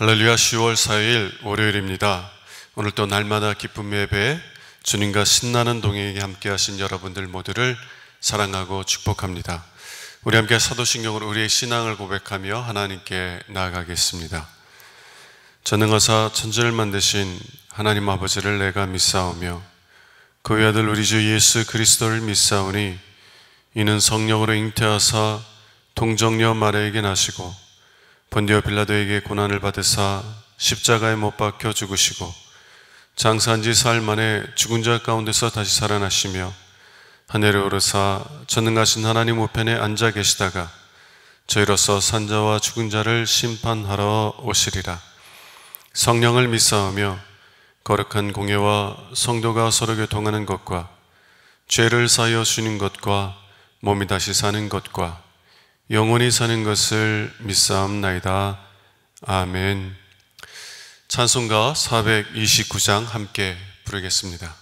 할렐루야. 10월 4일 월요일입니다. 오늘 또 날마다 기쁨 예배, 주님과 신나는 동행에 함께 하신 여러분들 모두를 사랑하고 축복합니다. 우리 함께 사도신경으로 우리의 신앙을 고백하며 하나님께 나아가겠습니다. 전능하사 천지를 만드신 하나님 아버지를 내가 믿사오며 그 외아들 우리 주 예수 그리스도를 믿사오니 이는 성령으로 잉태하사 동정녀 마리아에게 나시고 본디오 빌라도에게 고난을 받으사 십자가에 못 박혀 죽으시고 장사한 지 사흘 만에 죽은 자 가운데서 다시 살아나시며 하늘에 오르사 전능하신 하나님 우편에 앉아 계시다가 저희로서 산자와 죽은 자를 심판하러 오시리라. 성령을 믿사오며 거룩한 공예와 성도가 서로 교통하는 것과 죄를 사하여 주는 것과 몸이 다시 사는 것과 영원히 사는 것을 믿사옵나이다. 아멘. 찬송가 429장 함께 부르겠습니다.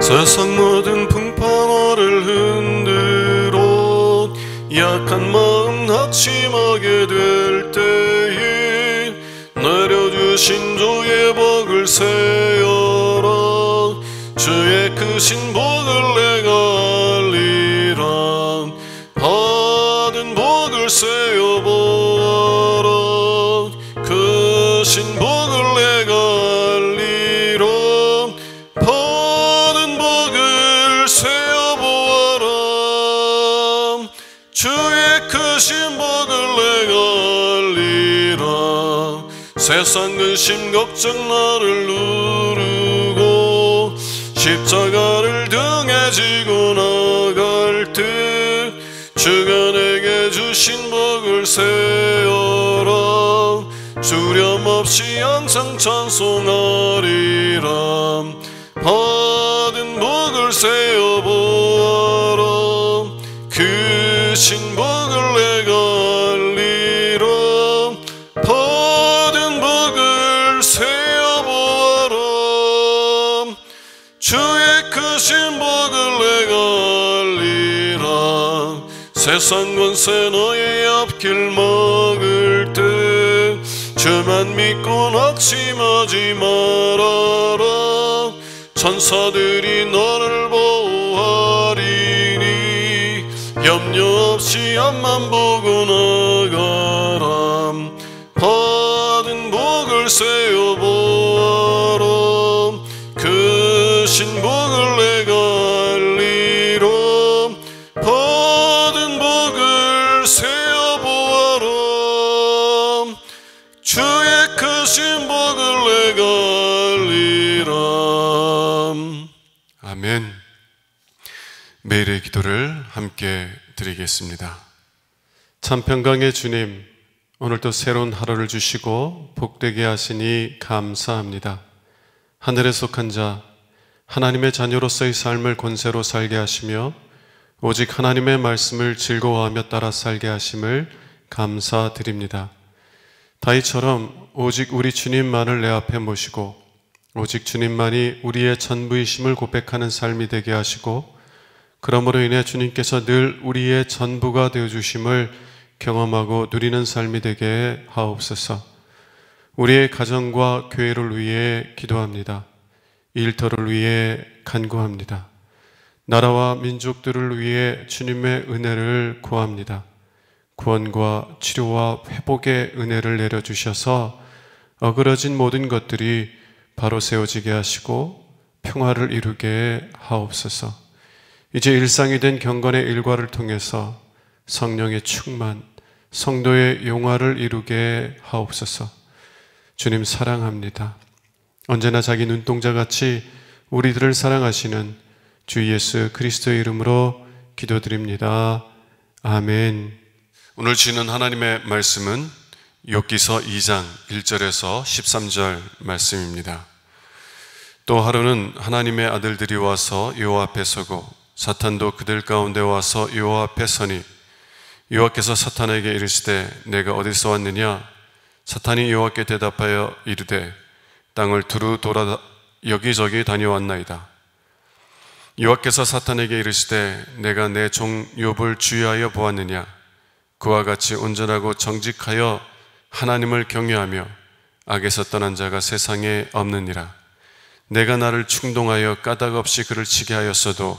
세상 모든 풍파를 흔들어 약한 마음 낙심하게 될 때에 내려주신 주의 복을 세어라. 주의 크신 복을 내가 알리라. 받은 복을 세어보아라. 크신 복을 내가 알리라. 받은 복을 세어보아라. 주의 크신 복을 내가 알리라. 세상 근심 걱정 나를 누르고 십자가를 등에 지고 나갈 때 주가 내게 주신 복을 세어라. 주렴 없이 항상 찬송하리라. 받은 복을 세어보아라. 크신 복을 내가 알리라. 받은 복을 세어보아라. 주의 크신 복을 내가 알리라. 세상 권세 너의 앞길 막을 때 주만 믿고 낙심하지 말아라. 천사들이 너를 보호하리니 염려 없이 앞만 보고 나가라. 받은 복을 세어보아라. 크신 복을 내가 알리라. 받은 복을 세어보아라. 주의 크신 복을 내가 알리라. 아멘. 매일의 기도를 함께 드리겠습니다. 참 평강의 주님, 오늘도 새로운 하루를 주시고 복되게 하시니 감사합니다. 하늘에 속한 자, 하나님의 자녀로서의 삶을 권세로 살게 하시며 오직 하나님의 말씀을 즐거워하며 따라 살게 하심을 감사드립니다. 다윗처럼 오직 우리 주님만을 내 앞에 모시고 오직 주님만이 우리의 전부이심을 고백하는 삶이 되게 하시고 그러므로 인해 주님께서 늘 우리의 전부가 되어주심을 경험하고 누리는 삶이 되게 하옵소서. 우리의 가정과 교회를 위해 기도합니다. 일터를 위해 간구합니다. 나라와 민족들을 위해 주님의 은혜를 구합니다. 구원과 치료와 회복의 은혜를 내려주셔서 어그러진 모든 것들이 바로 세워지게 하시고 평화를 이루게 하옵소서. 이제 일상이 된 경건의 일과를 통해서 성령의 충만, 성도의 용화를 이루게 하옵소서. 주님 사랑합니다. 언제나 자기 눈동자같이 우리들을 사랑하시는 주 예수 그리스도의 이름으로 기도드립니다. 아멘. 오늘 주는 하나님의 말씀은 욥기서 2장 1절에서 13절 말씀입니다. 또 하루는 하나님의 아들들이 와서 여호와 앞에 서고 사탄도 그들 가운데 와서 여호와 앞에 서니 여호와께서 사탄에게 이르시되 내가 어디서 왔느냐? 사탄이 여호와께 대답하여 이르되 땅을 두루 돌아 여기저기 다녀왔나이다. 여호와께서 사탄에게 이르시되 내가 내 종 욥을 주의하여 보았느냐. 그와 같이 온전하고 정직하여 하나님을 경외하며 악에서 떠난 자가 세상에 없느니라. 내가 나를 충동하여 까닭 없이 그를 치게 하였어도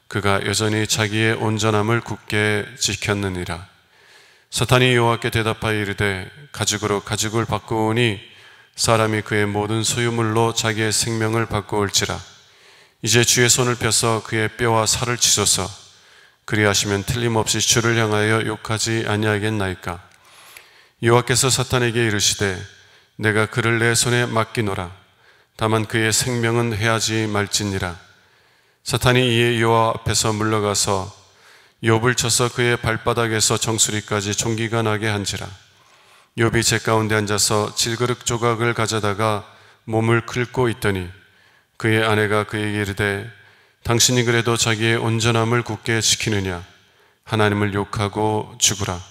그가 여전히 자기의 온전함을 굳게 지켰느니라. 사탄이 여호와께 대답하여 이르되 가죽으로 가죽을 바꾸오니 사람이 그의 모든 소유물로 자기의 생명을 바꾸올지라. 이제 주의 손을 펴서 그의 뼈와 살을 치소서. 그리하시면 틀림없이 주를 향하여 욕하지 아니하겠나이까. 여호와께서 사탄에게 이르시되 내가 그를 내 손에 맡기노라. 다만 그의 생명은 해하지 말지니라. 사탄이 이에 여호와 앞에서 물러가서 욥을 쳐서 그의 발바닥에서 정수리까지 종기가 나게 한지라. 욥이 제 가운데 앉아서 질그릇 조각을 가져다가 몸을 긁고 있더니 그의 아내가 그에게 이르되 당신이 그래도 자기의 온전함을 굳게 지키느냐. 하나님을 욕하고 죽으라.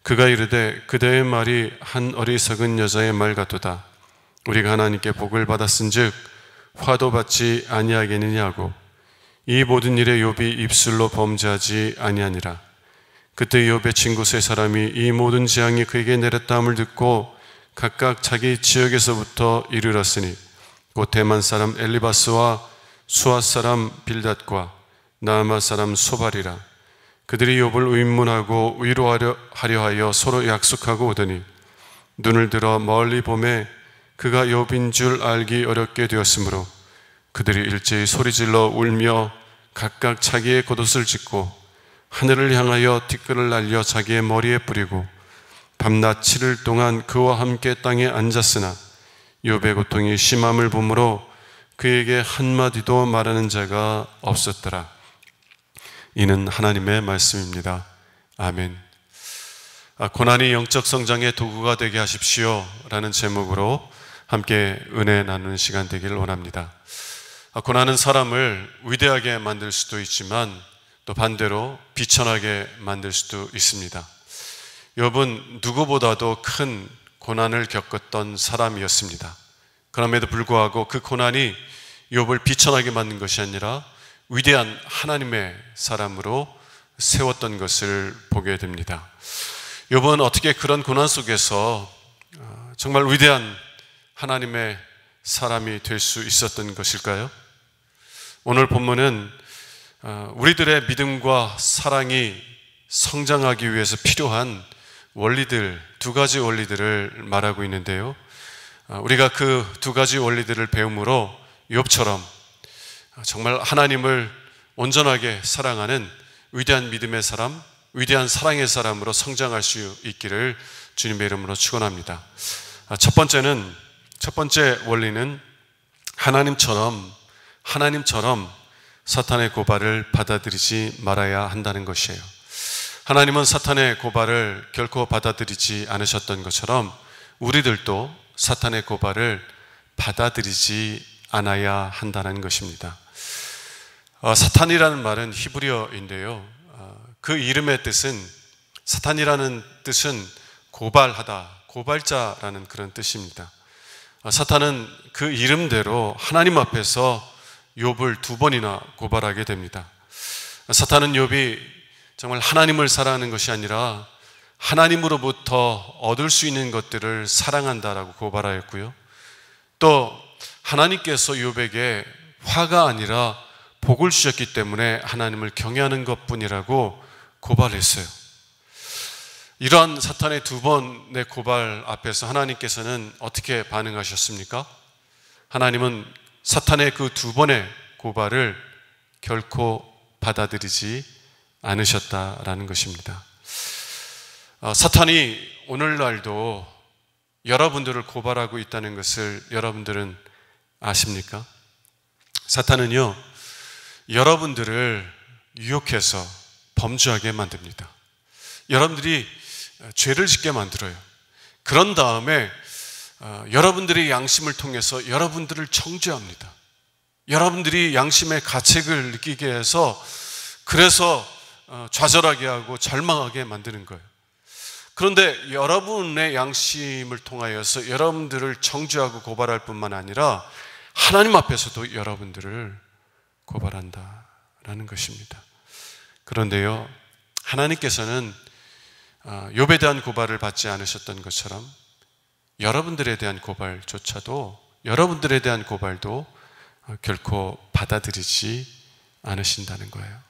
그가 이르되 그대의 말이 한 어리석은 여자의 말 같도다. 우리가 하나님께 복을 받았은즉 화도 받지 아니하겠느냐고. 이 모든 일에 욥이 입술로 범죄하지 아니하니라. 그때 욥의 친구 세 사람이 이 모든 재앙이 그에게 내렸다함을 듣고 각각 자기 지역에서부터 이르렀으니 곧 대만 사람 엘리바스와 수아 사람 빌닷과 나아마 사람 소발이라. 그들이 욥을 의문하고 위로하려 하여 서로 약속하고 오더니 눈을 들어 멀리 보매 그가 욥인 줄 알기 어렵게 되었으므로 그들이 일제히 소리질러 울며 각각 자기의 겉옷을 찢고 하늘을 향하여 티끌을 날려 자기의 머리에 뿌리고 밤낮 7일 동안 그와 함께 땅에 앉았으나 욥의 고통이 심함을 보므로 그에게 한마디도 말하는 자가 없었더라. 이는 하나님의 말씀입니다. 아멘. 고난이 영적 성장의 도구가 되게 하십시오 라는 제목으로 함께 은혜 나누는 시간 되기를 원합니다. 고난은 사람을 위대하게 만들 수도 있지만 또 반대로 비천하게 만들 수도 있습니다. 욥은 누구보다도 큰 고난을 겪었던 사람이었습니다. 그럼에도 불구하고 그 고난이 욥을 비천하게 만든 것이 아니라 위대한 하나님의 사람으로 세웠던 것을 보게 됩니다. 욥은 어떻게 그런 고난 속에서 정말 위대한 하나님의 사람이 될 수 있었던 것일까요? 오늘 본문은 우리들의 믿음과 사랑이 성장하기 위해서 필요한 원리들, 두 가지 원리들을 말하고 있는데요. 우리가 그 두 가지 원리들을 배움으로 욥처럼 정말 하나님을 온전하게 사랑하는 위대한 믿음의 사람, 위대한 사랑의 사람으로 성장할 수 있기를 주님의 이름으로 축원합니다. 첫 번째 원리는 하나님처럼 사탄의 고발을 받아들이지 말아야 한다는 것이에요. 하나님은 사탄의 고발을 결코 받아들이지 않으셨던 것처럼 우리들도 사탄의 고발을 받아들이지 않아야 한다는 것입니다. 사탄이라는 말은 히브리어인데요. 그 이름의 뜻은, 사탄이라는 뜻은 고발하다, 고발자라는 그런 뜻입니다. 사탄은 그 이름대로 하나님 앞에서 욥을 두 번이나 고발하게 됩니다. 사탄은 욥이 정말 하나님을 사랑하는 것이 아니라 하나님으로부터 얻을 수 있는 것들을 사랑한다라고 고발하였고요. 또 하나님께서 욥에게 화가 아니라 복을 주셨기 때문에 하나님을 경외하는 것뿐이라고 고발했어요. 이러한 사탄의 두 번의 고발 앞에서 하나님께서는 어떻게 반응하셨습니까? 하나님은 사탄의 그 두 번의 고발을 결코 받아들이지 않으셨다라는 것입니다. 사탄이 오늘날도 여러분들을 고발하고 있다는 것을 여러분들은 아십니까? 사탄은요, 여러분들을 유혹해서 범죄하게 만듭니다. 여러분들이 죄를 짓게 만들어요. 그런 다음에 여러분들의 양심을 통해서 여러분들을 정죄합니다. 여러분들이 양심의 가책을 느끼게 해서 그래서 좌절하게 하고 절망하게 만드는 거예요. 그런데 여러분의 양심을 통하여서 여러분들을 정죄하고 고발할 뿐만 아니라 하나님 앞에서도 여러분들을 고발한다라는 것입니다. 그런데요, 하나님께서는 욥에 대한 고발을 받지 않으셨던 것처럼 여러분들에 대한 고발조차도, 여러분들에 대한 고발도 결코 받아들이지 않으신다는 거예요.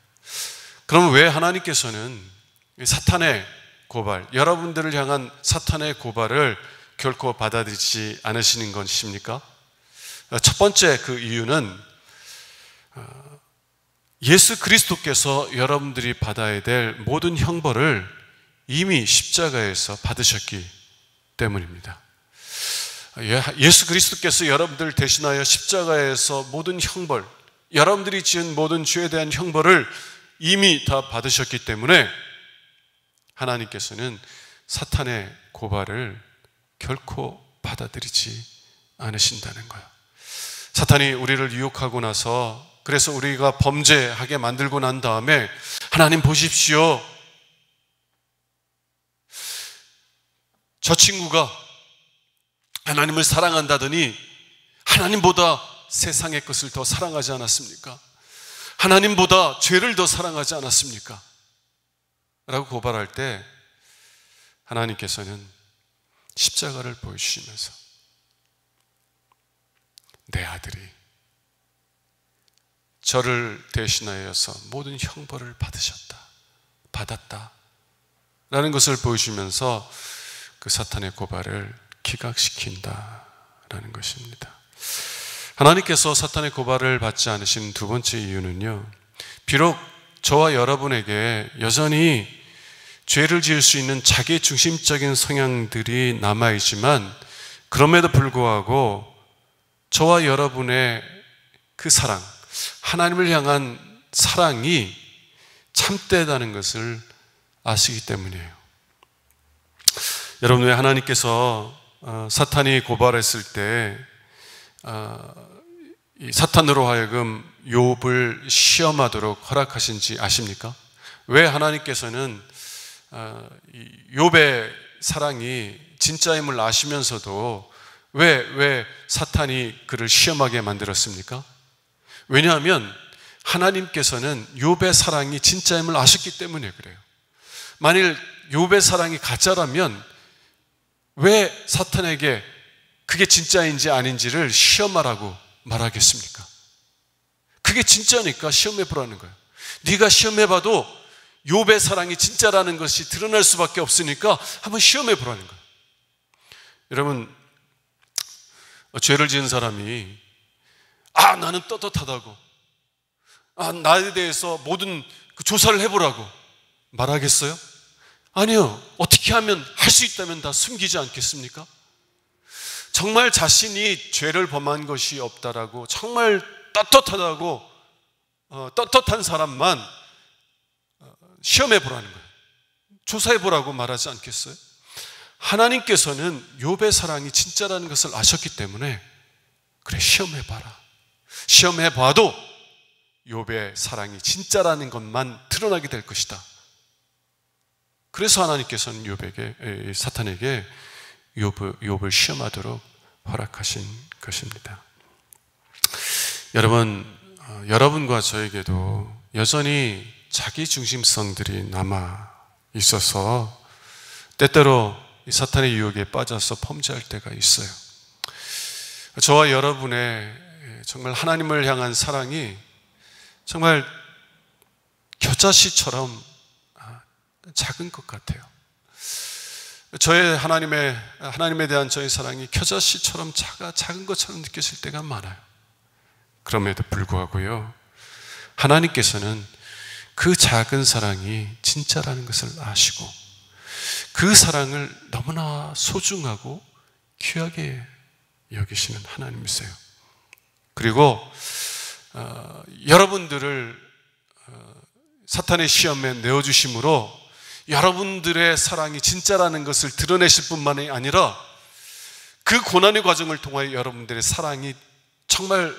그럼 왜 하나님께서는 사탄의 고발, 여러분들을 향한 사탄의 고발을 결코 받아들이지 않으시는 것입니까? 첫 번째 그 이유는 예수 그리스도께서 여러분들이 받아야 될 모든 형벌을 이미 십자가에서 받으셨기 때문입니다. 예수 그리스도께서 여러분들을 대신하여 십자가에서 모든 형벌, 여러분들이 지은 모든 죄에 대한 형벌을 이미 다 받으셨기 때문에 하나님께서는 사탄의 고발을 결코 받아들이지 않으신다는 거예요. 사탄이 우리를 유혹하고 나서, 그래서 우리가 범죄하게 만들고 난 다음에 하나님 보십시오, 저 친구가 하나님을 사랑한다더니 하나님보다 세상의 것을 더 사랑하지 않았습니까? 하나님보다 죄를 더 사랑하지 않았습니까? 라고 고발할 때 하나님께서는 십자가를 보여주시면서 내 아들이 저를 대신하여서 모든 형벌을 받았다 라는 것을 보여주면서 그 사탄의 고발을 기각시킨다라는 것입니다. 하나님께서 사탄의 고발을 받지 않으신 두 번째 이유는요, 비록 저와 여러분에게 여전히 죄를 지을 수 있는 자기중심적인 성향들이 남아있지만, 그럼에도 불구하고 저와 여러분의 그 사랑, 하나님을 향한 사랑이 참되다는 것을 아시기 때문이에요. 여러분, 왜 하나님께서 사탄이 고발했을 때 이 사탄으로 하여금 욥을 시험하도록 허락하신지 아십니까? 왜 하나님께서는 욥의 사랑이 진짜임을 아시면서도 왜 사탄이 그를 시험하게 만들었습니까? 왜냐하면 하나님께서는 욥의 사랑이 진짜임을 아셨기 때문에 그래요. 만일 욥의 사랑이 가짜라면 왜 사탄에게 그게 진짜인지 아닌지를 시험하라고 말하겠습니까? 그게 진짜니까 시험해보라는 거예요. 네가 시험해봐도 욥의 사랑이 진짜라는 것이 드러날 수밖에 없으니까 한번 시험해보라는 거예요. 여러분, 죄를 지은 사람이 나는 떳떳하다고, 나에 대해서 모든 그 조사를 해보라고 말하겠어요? 아니요. 어떻게 하면 할 수 있다면 다 숨기지 않겠습니까? 정말 자신이 죄를 범한 것이 없다라고, 정말 떳떳하다고, 떳떳한 사람만 시험해보라는 거예요. 조사해보라고 말하지 않겠어요? 하나님께서는 욥의 사랑이 진짜라는 것을 아셨기 때문에 그래, 시험해봐라. 시험해봐도 욥의 사랑이 진짜라는 것만 드러나게 될 것이다. 그래서 하나님께서는 사탄에게 욥을 시험하도록 허락하신 것입니다. 여러분, 여러분과 저에게도 여전히 자기중심성들이 남아 있어서 때때로 이 사탄의 유혹에 빠져서 범죄할 때가 있어요. 저와 여러분의 정말 하나님을 향한 사랑이 정말 겨자씨처럼 작은 것 같아요. 저의 하나님에 대한 저의 사랑이 겨자씨처럼 작은 것처럼 느껴질 때가 많아요. 그럼에도 불구하고요, 하나님께서는 그 작은 사랑이 진짜라는 것을 아시고 그 사랑을 너무나 소중하고 귀하게 여기시는 하나님이세요. 그리고 여러분들을 사탄의 시험에 내어주심으로 여러분들의 사랑이 진짜라는 것을 드러내실 뿐만이 아니라 그 고난의 과정을 통하여 여러분들의 사랑이 정말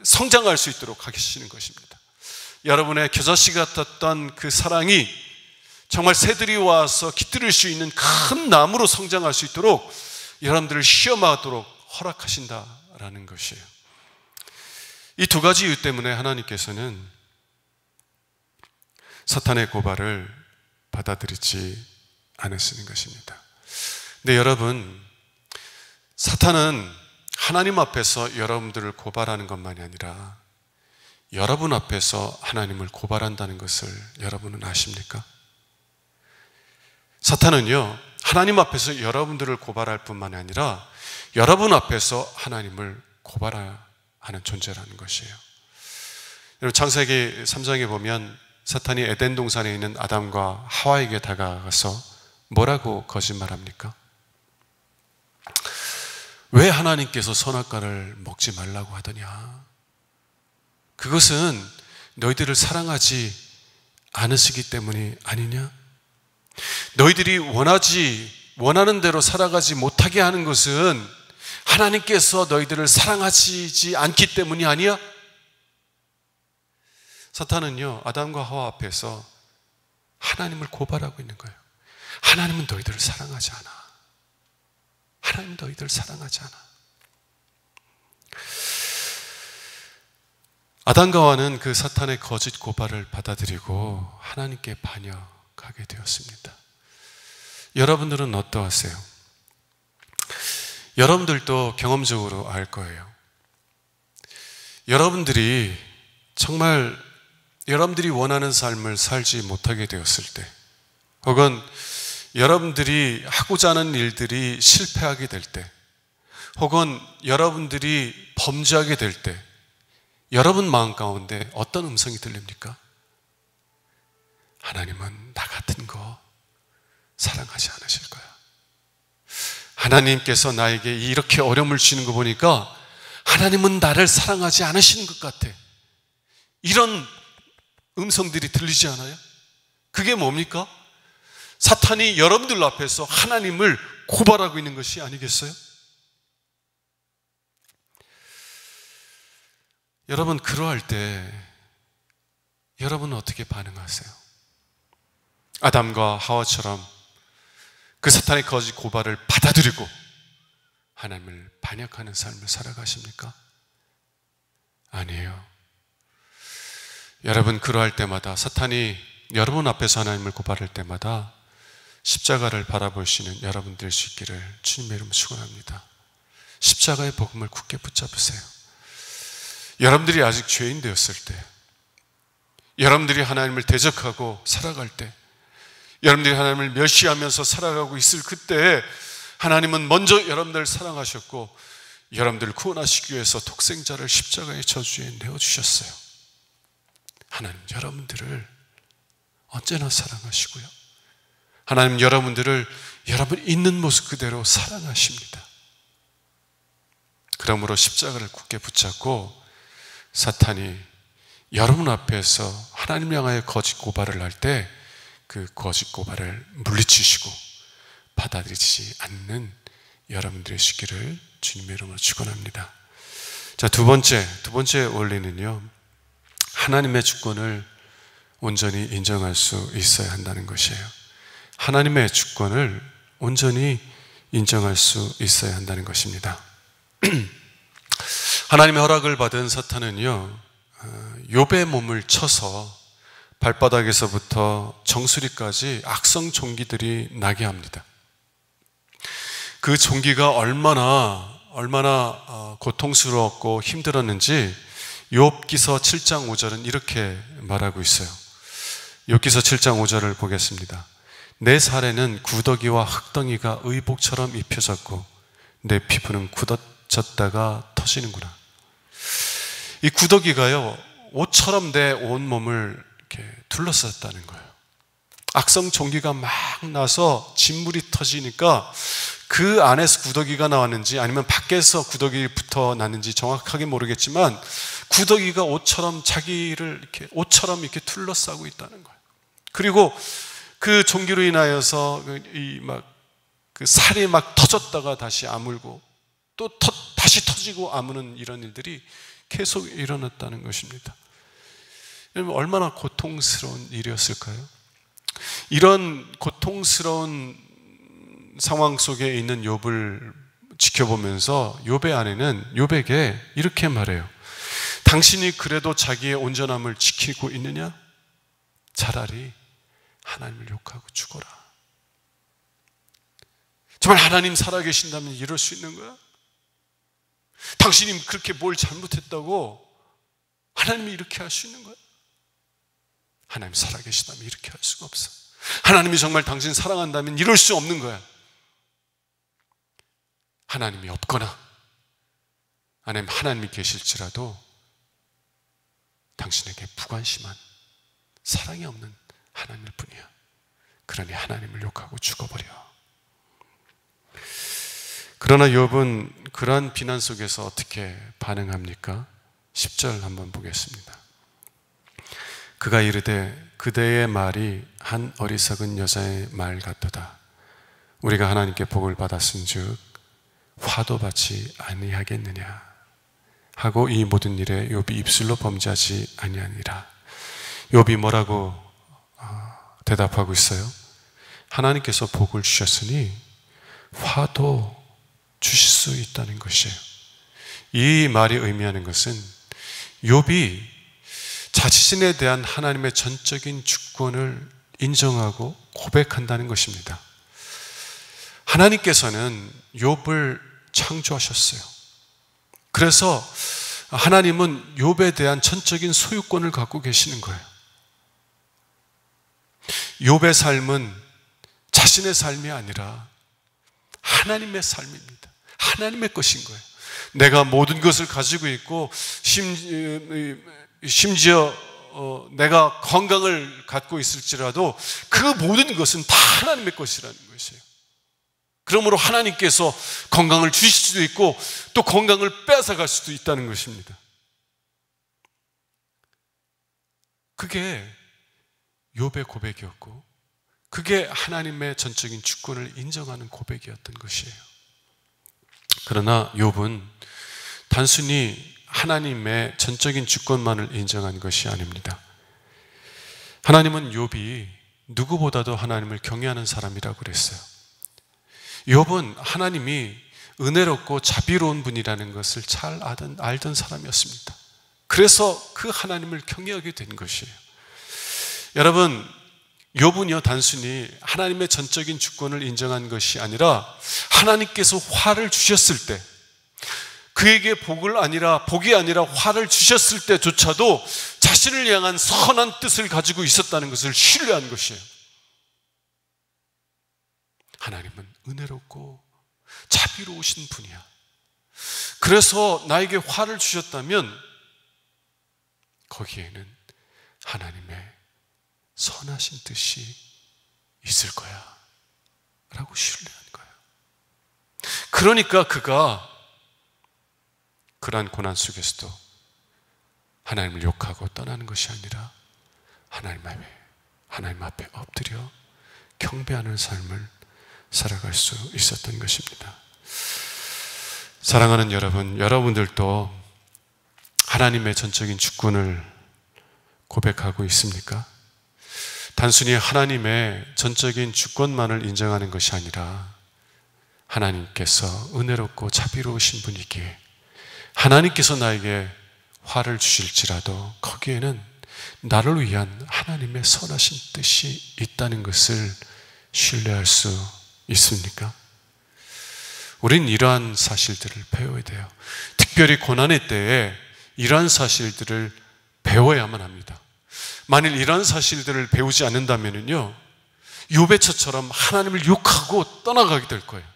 성장할 수 있도록 하시는 것입니다. 여러분의 겨자씨 같았던 그 사랑이 정말 새들이 와서 깃들일 수 있는 큰 나무로 성장할 수 있도록 여러분들을 시험하도록 허락하신다라는 것이에요. 이 두 가지 이유 때문에 하나님께서는 사탄의 고발을 받아들이지 않으시는 것입니다. 근데 여러분, 사탄은 하나님 앞에서 여러분들을 고발하는 것만이 아니라 여러분 앞에서 하나님을 고발한다는 것을 여러분은 아십니까? 사탄은요, 하나님 앞에서 여러분들을 고발할 뿐만이 아니라 여러분 앞에서 하나님을 고발하는 존재라는 것이에요. 여러분, 창세기 3장에 보면 사탄이 에덴 동산에 있는 아담과 하와에게 다가가서 뭐라고 거짓말합니까? 왜 하나님께서 선악과를 먹지 말라고 하더냐? 그것은 너희들을 사랑하지 않으시기 때문이 아니냐? 너희들이 원하는 대로 살아가지 못하게 하는 것은 하나님께서 너희들을 사랑하시지 않기 때문이 아니야? 사탄은요, 아담과 하와 앞에서 하나님을 고발하고 있는 거예요. 하나님은 너희들을 사랑하지 않아. 하나님 너희들을 사랑하지 않아. 아담과 하와는 그 사탄의 거짓 고발을 받아들이고 하나님께 반역하게 되었습니다. 여러분들은 어떠하세요? 여러분들도 경험적으로 알 거예요. 여러분들이 정말 여러분들이 원하는 삶을 살지 못하게 되었을 때, 혹은 여러분들이 하고자 하는 일들이 실패하게 될 때, 혹은 여러분들이 범죄하게 될 때, 여러분 마음 가운데 어떤 음성이 들립니까? 하나님은 나 같은 거 사랑하지 않으실 거야. 하나님께서 나에게 이렇게 어려움을 주시는 거 보니까 하나님은 나를 사랑하지 않으시는 것 같아. 이런 음성들이 들리지 않아요? 그게 뭡니까? 사탄이 여러분들 앞에서 하나님을 고발하고 있는 것이 아니겠어요? 여러분, 그러할 때 여러분은 어떻게 반응하세요? 아담과 하와처럼 그 사탄의 거짓 고발을 받아들이고 하나님을 반역하는 삶을 살아가십니까? 아니에요. 여러분, 그러할 때마다, 사탄이 여러분 앞에서 하나님을 고발할 때마다 십자가를 바라보시는 여러분 될 수 있기를 주님의 이름으로 축원합니다. 십자가의 복음을 굳게 붙잡으세요. 여러분들이 아직 죄인 되었을 때, 여러분들이 하나님을 대적하고 살아갈 때, 여러분들이 하나님을 멸시하면서 살아가고 있을 그때 하나님은 먼저 여러분들을 사랑하셨고 여러분들을 구원하시기 위해서 독생자를 십자가의 저주에 내어주셨어요. 하나님 여러분들을 언제나 사랑하시고요, 하나님 여러분들을 여러분 있는 모습 그대로 사랑하십니다. 그러므로 십자가를 굳게 붙잡고 사탄이 여러분 앞에서 하나님 향하여 거짓 고발을 할 때 그 거짓 고발을 물리치시고 받아들이지 않는 여러분들의 시기를 주님의 이름으로 축원합니다. 자, 두 번째 원리는요, 하나님의 주권을 온전히 인정할 수 있어야 한다는 것이에요. 하나님의 주권을 온전히 인정할 수 있어야 한다는 것입니다. 하나님의 허락을 받은 사탄은요, 욥의 몸을 쳐서 발바닥에서부터 정수리까지 악성 종기들이 나게 합니다. 그 종기가 얼마나 고통스러웠고 힘들었는지 욥기서 7장 5절은 이렇게 말하고 있어요. 욥기서 7장 5절을 보겠습니다. 내 살에는 구더기와 흙덩이가 의복처럼 입혀졌고 내 피부는 굳어졌다가 터지는구나. 이 구더기가요, 옷처럼 내 온몸을 이렇게 둘러쌌다는 거예요. 악성 종기가 막 나서 진물이 터지니까 그 안에서 구더기가 나왔는지 아니면 밖에서 구더기 붙어 났는지 정확하게 모르겠지만 구더기가 옷처럼 자기를 이렇게 옷처럼 이렇게 둘러싸고 있다는 거예요. 그리고 그 종기로 인하여서 그 살이 막 터졌다가 다시 아물고 또 다시 터지고 아무는 이런 일들이 계속 일어났다는 것입니다. 여러분, 얼마나 고통스러운 일이었을까요? 이런 고통스러운 상황 속에 있는 욥을 지켜보면서 욥의 아내는 욥에게 이렇게 말해요. 당신이 그래도 자기의 온전함을 지키고 있느냐? 차라리 하나님을 욕하고 죽어라. 정말 하나님 살아계신다면 이럴 수 있는 거야? 당신이 그렇게 뭘 잘못했다고 하나님이 이렇게 할 수 있는 거야? 하나님 살아계시다면 이렇게 할 수가 없어. 하나님이 정말 당신 사랑한다면 이럴 수 없는 거야. 하나님이 없거나 아니면 하나님이 계실지라도 당신에게 무관심한 사랑이 없는 하나님일 뿐이야. 그러니 하나님을 욕하고 죽어버려. 그러나 욥은 그러한 비난 속에서 어떻게 반응합니까? 10절 한번 보겠습니다. 그가 이르되 그대의 말이 한 어리석은 여자의 말 같도다. 우리가 하나님께 복을 받았은즉 화도 받지 아니하겠느냐 하고 이 모든 일에 욥이 입술로 범죄하지 아니하니라. 욥이 뭐라고 대답하고 있어요? 하나님께서 복을 주셨으니 화도 주실 수 있다는 것이에요. 이 말이 의미하는 것은 욥이 자신에 대한 하나님의 전적인 주권을 인정하고 고백한다는 것입니다. 하나님께서는 욥을 창조하셨어요. 그래서 하나님은 욥에 대한 전적인 소유권을 갖고 계시는 거예요. 욥의 삶은 자신의 삶이 아니라 하나님의 삶입니다. 하나님의 것인 거예요. 내가 모든 것을 가지고 있고 심지어 내가 건강을 갖고 있을지라도 그 모든 것은 다 하나님의 것이라는 것이에요. 그러므로 하나님께서 건강을 주실 수도 있고 또 건강을 뺏어갈 수도 있다는 것입니다. 그게 욥의 고백이었고 그게 하나님의 전적인 주권을 인정하는 고백이었던 것이에요. 그러나 욥은 단순히 하나님의 전적인 주권만을 인정한 것이 아닙니다. 하나님은 욥이 누구보다도 하나님을 경외하는 사람이라고 그랬어요. 욥은 하나님이 은혜롭고 자비로운 분이라는 것을 잘 알던 사람이었습니다. 그래서 그 하나님을 경외하게 된 것이에요. 여러분, 욥은요 단순히 하나님의 전적인 주권을 인정한 것이 아니라 하나님께서 화를 주셨을 때 그에게 복이 아니라 화를 주셨을 때조차도 자신을 향한 선한 뜻을 가지고 있었다는 것을 신뢰한 것이에요. 하나님은 은혜롭고 자비로우신 분이야. 그래서 나에게 화를 주셨다면 거기에는 하나님의 선하신 뜻이 있을 거야 라고 신뢰한 거예요. 그러니까 그가 그러한 고난 속에서도 하나님을 욕하고 떠나는 것이 아니라 하나님 앞에 엎드려 경배하는 삶을 살아갈 수 있었던 것입니다. 사랑하는 여러분, 여러분들도 하나님의 전적인 주권을 고백하고 있습니까? 단순히 하나님의 전적인 주권만을 인정하는 것이 아니라 하나님께서 은혜롭고 자비로우신 분이기에 하나님께서 나에게 화를 주실지라도 거기에는 나를 위한 하나님의 선하신 뜻이 있다는 것을 신뢰할 수 있습니까? 우린 이러한 사실들을 배워야 돼요. 특별히 고난의 때에 이러한 사실들을 배워야만 합니다. 만일 이러한 사실들을 배우지 않는다면요 욥의 처처럼 하나님을 욕하고 떠나가게 될 거예요.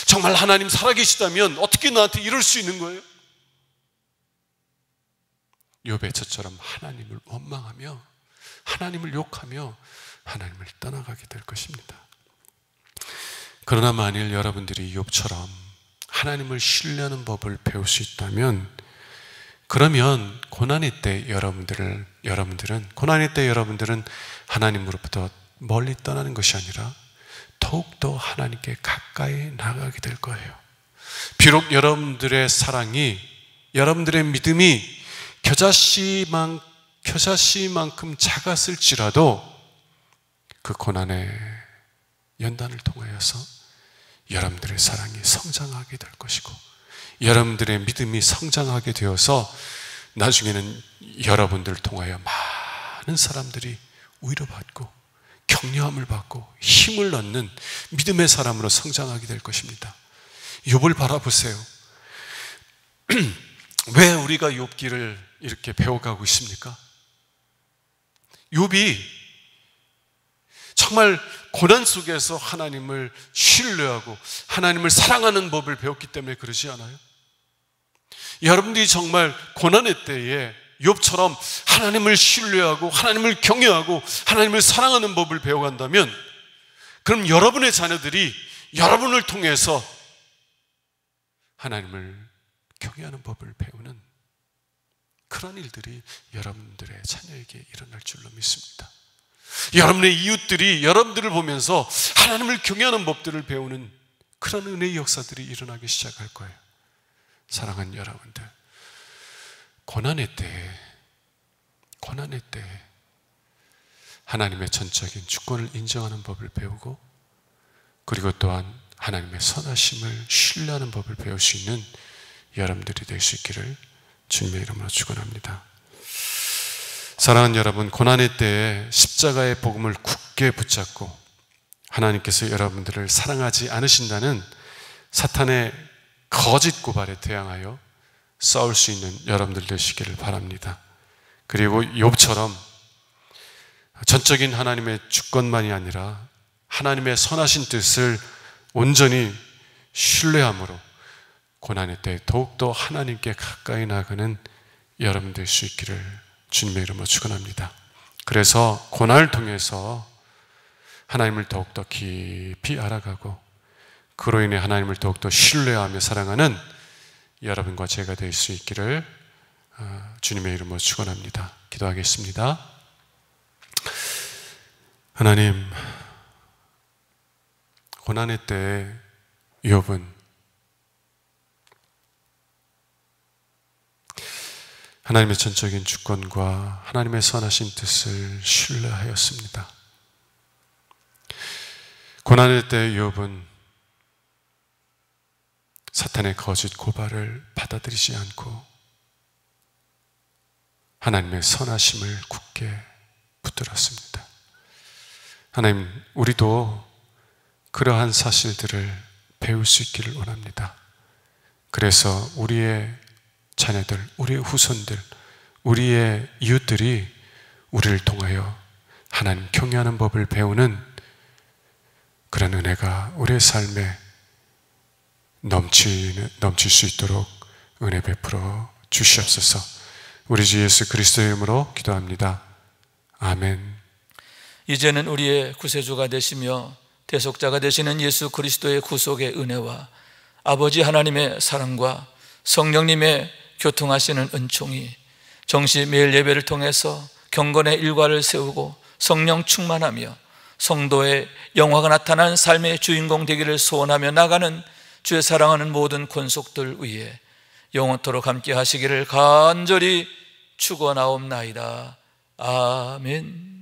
정말 하나님 살아계시다면 어떻게 나한테 이럴 수 있는 거예요? 욥의 처처럼 하나님을 원망하며 하나님을 욕하며 하나님을 떠나가게 될 것입니다. 그러나 만일 여러분들이 욥처럼 하나님을 신뢰하는 법을 배울 수 있다면 그러면 고난의 때 여러분들은 하나님으로부터 멀리 떠나는 것이 아니라 더욱더 하나님께 가까이 나가게 될 거예요. 비록 여러분들의 사랑이, 여러분들의 믿음이 겨자씨만큼 작았을지라도 그 고난의 연단을 통하여서 여러분들의 사랑이 성장하게 될 것이고 여러분들의 믿음이 성장하게 되어서 나중에는 여러분들을 통하여 많은 사람들이 위로받고 격려함을 받고 힘을 얻는 믿음의 사람으로 성장하게 될 것입니다. 욥을 바라보세요. 왜 우리가 욥기를 이렇게 배워가고 있습니까? 욥이 정말 고난 속에서 하나님을 신뢰하고 하나님을 사랑하는 법을 배웠기 때문에 그러지 않아요? 여러분들이 정말 고난의 때에 욥처럼 하나님을 신뢰하고 하나님을 경외하고 하나님을 사랑하는 법을 배워간다면, 그럼 여러분의 자녀들이 여러분을 통해서 하나님을 경외하는 법을 배우는 그런 일들이 여러분들의 자녀에게 일어날 줄로 믿습니다. 여러분의 이웃들이 여러분들을 보면서 하나님을 경외하는 법들을 배우는 그런 은혜의 역사들이 일어나기 시작할 거예요. 사랑하는 여러분들, 고난의 때에 하나님의 전적인 주권을 인정하는 법을 배우고, 그리고 또한 하나님의 선하심을 신뢰하는 법을 배울 수 있는 여러분들이 될 수 있기를 주님의 이름으로 축원합니다. 사랑하는 여러분, 고난의 때에 십자가의 복음을 굳게 붙잡고 하나님께서 여러분들을 사랑하지 않으신다는 사탄의 거짓 고발에 대항하여 싸울 수 있는 여러분들 되시기를 바랍니다. 그리고 욥처럼 전적인 하나님의 주권만이 아니라 하나님의 선하신 뜻을 온전히 신뢰함으로 고난의 때 더욱더 하나님께 가까이 나가는 여러분 될 수 있기를 주님의 이름으로 축원합니다. 그래서 고난을 통해서 하나님을 더욱더 깊이 알아가고 그로 인해 하나님을 더욱더 신뢰하며 사랑하는 여러분과 제가 될 수 있기를 주님의 이름으로 축원합니다. 기도하겠습니다. 하나님, 고난의 때에 욥은 하나님의 전적인 주권과 하나님의 선하신 뜻을 신뢰하였습니다. 고난의 때 욥은 사탄의 거짓 고발을 받아들이지 않고 하나님의 선하심을 굳게 붙들었습니다. 하나님, 우리도 그러한 사실들을 배울 수 있기를 원합니다. 그래서 우리의 자녀들, 우리의 후손들, 우리의 이웃들이 우리를 통하여 하나님 경외하는 법을 배우는 그런 은혜가 우리의 삶에 넘칠 수 있도록 은혜 베풀어 주시옵소서. 우리 주 예수 그리스도의 이름으로 기도합니다. 아멘. 이제는 우리의 구세주가 되시며 대속자가 되시는 예수 그리스도의 구속의 은혜와 아버지 하나님의 사랑과 성령님의 교통하시는 은총이 정시 매일 예배를 통해서 경건의 일과를 세우고 성령 충만하며 성도의 영화가 나타난 삶의 주인공 되기를 소원하며 나가는 주의 사랑하는 모든 권속들 위에 영원토록 함께 하시기를 간절히 축원하옵나이다. 아멘.